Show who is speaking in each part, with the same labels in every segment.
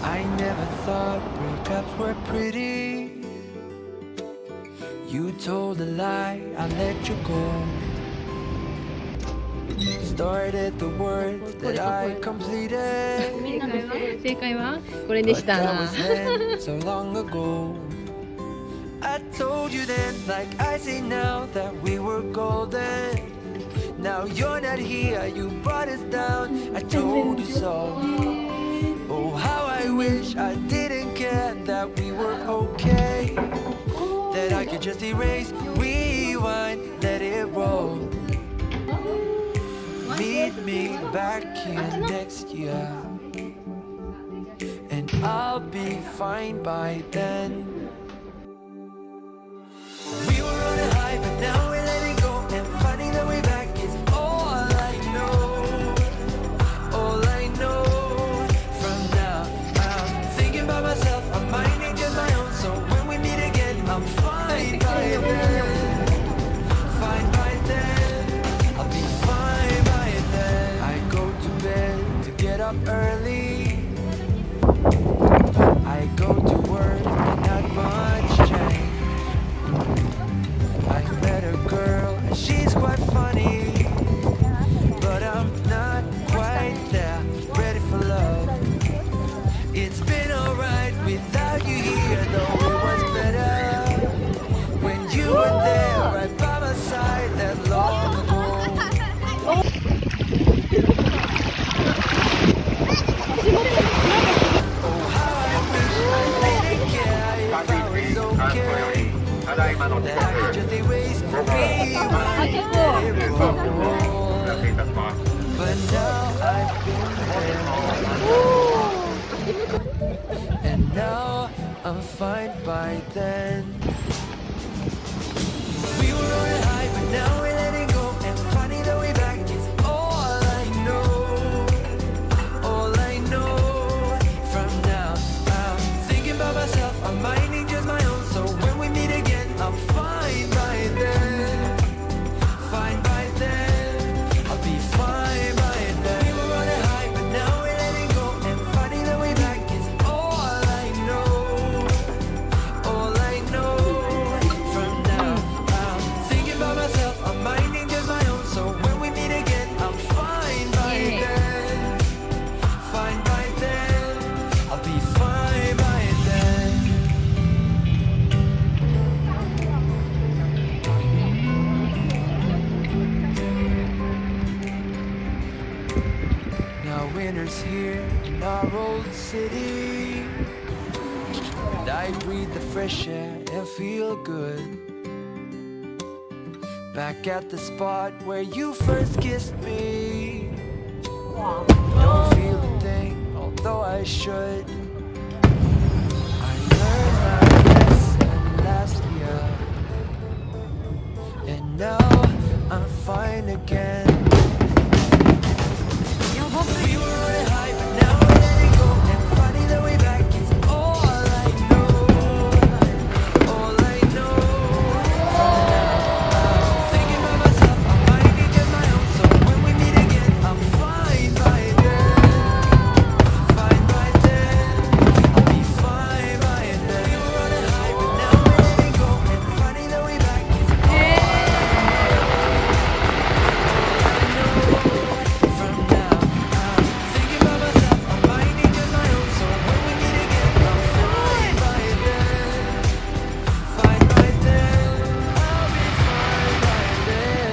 Speaker 1: I never thought breakups were pretty. You told a lie, I let you go. Started the words that I completed.
Speaker 2: 正解はこれでした。
Speaker 1: But that was then, so long ago. I told you then, like I say now, that we were golden. Now you're not here, you brought us down. I told you so. Oh, how I wish I didn't care that we were okay. That I could just erase, rewind, let it roll. Meet me back here next year, and I'll be fine by then. We were on a high, but now we're letting go, and finding the way back is all I know. All I know. From now, I'm thinking by myself, I'm minding just my own. So when we meet again, I'm fine by then. Fine by then. I'll be fine by then. I go to bed to get up early. I go to work, and not much change. I met a girl and she's quite funny, but I'm not quite there, ready for love. It's been alright without you here, though it was better when you were there right by my side that long ago. Oh, how I wish I didn't care if I was okay. That I could just erase, rewind, let it roll. But now I've been there, and now I'm fine by then. We were on a high, but now we're letting go, and finding the way back is all I know. All I know. From now, I'm thinking about myself, I'm minding just my own. So when we meet again, I'm fine by then. Fine by then. I'll be fine by then. We were on a high, but now we're letting go, and finding the way back is all I know. All I know. From now, I'm thinking about myself, I'm minding just my own. So when we meet again, I'm fine by then. Fine by then. I'll be fine by then. Now winter's here in our old city, and I breathe the fresh air and feel good. Back at the spot where you first kissed me. Don't feel a thing, although I should. I learned my lesson last year, and now I'm fine again. We were on a high, but now we're letting go, and finding the way back is all I know. All I know. From now, I'm thinking about myself, I'm minding just my own. So when we meet again, I'm fine by then. Fine by then. I'll be fine by then. We were on a high, but now we're letting go, and finding the way back is all I know. From now, I'm thinking about myself, I'm minding just my own. So when we meet again, I'm fine by then. Fine by then. I'll be fine by then.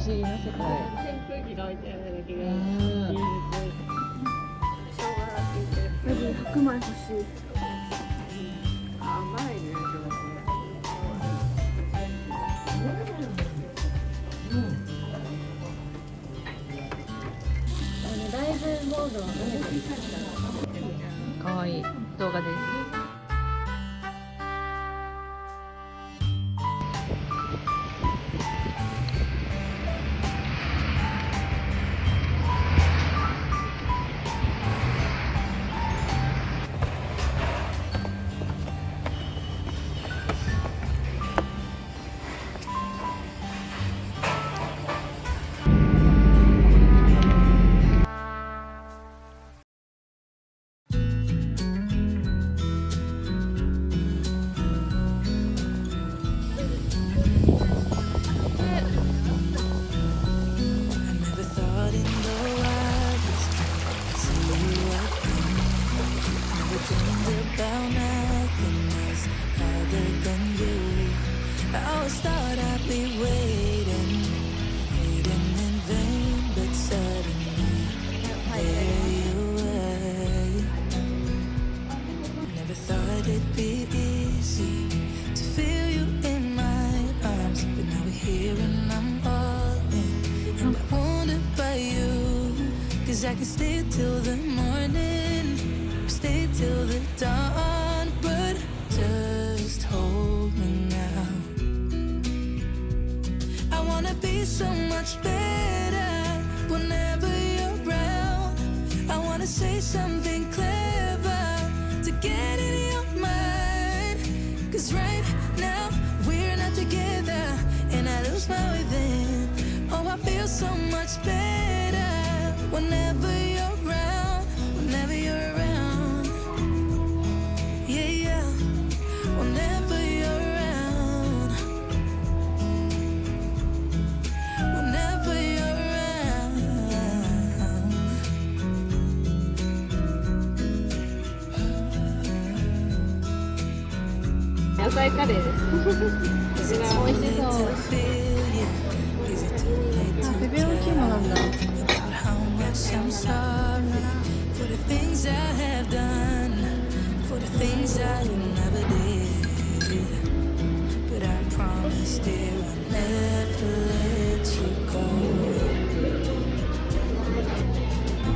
Speaker 2: 思議な世界。
Speaker 3: 扇風機が置いてあるだけが
Speaker 2: うん
Speaker 3: 唯一生姜が効いてる。
Speaker 4: マジで白米欲しい。
Speaker 3: 甘いね、これ。
Speaker 4: ライブボードは
Speaker 2: かわいい動画です。
Speaker 1: About nothing else other than you. I always thought I'd be waiting in vain, but suddenly there you were. Never thought it'd be easy to feel you in my arms, but now we're here and I'm all in, and I wonder about you, 'cause I can stay till the morning, stay till the dawn, but just hold me now. I wanna be so much better whenever you're around. I wanna say something clever to get in your mind, 'cause right now we're not together and I lose my way then. Oh, I feel so much better whenever you're around, whenever you're around.
Speaker 3: 野菜カレーです。美味しそう。
Speaker 2: ペペロンチーノなんだ。
Speaker 1: I'm sorry for the things I have done, for the things I never did. But I promise, dear, I'll never let you go.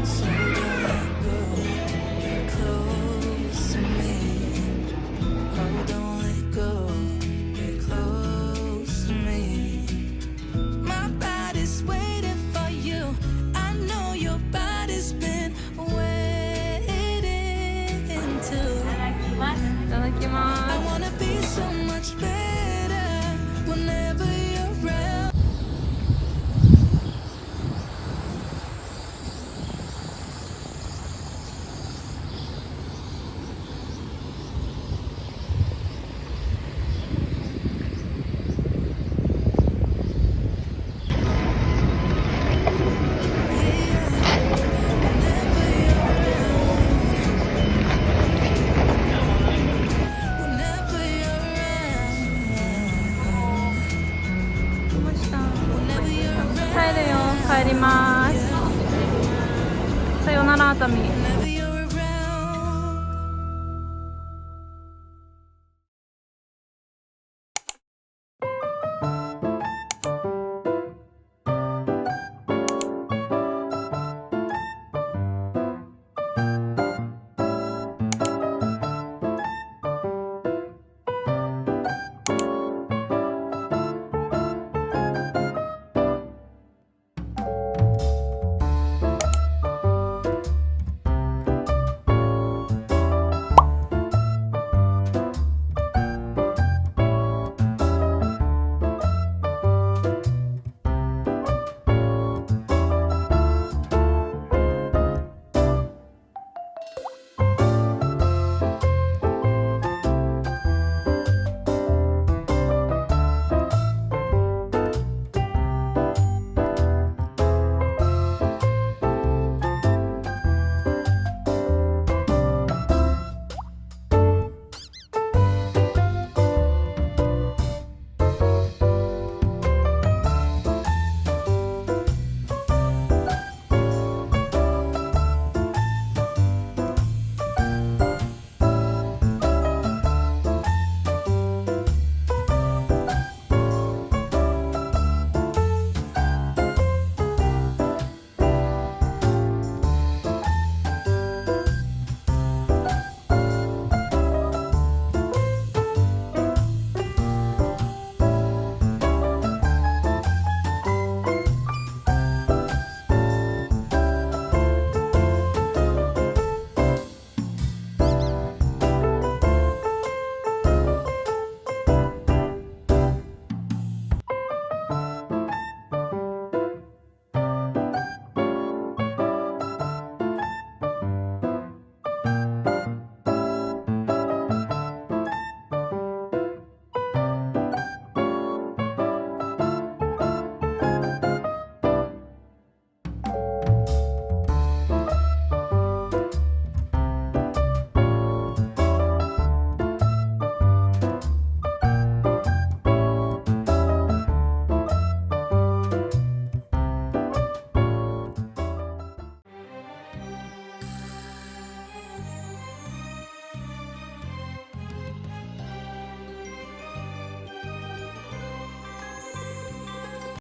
Speaker 1: So don't go, get close to me. Oh, don't let go, get close to me. My body's waiting for you. I know your body's been waiting too.
Speaker 2: いただきま
Speaker 1: I wanna be so much better whenever you're around.
Speaker 2: 帰るよ。帰ります。さよなら熱海。
Speaker 1: Whenever you're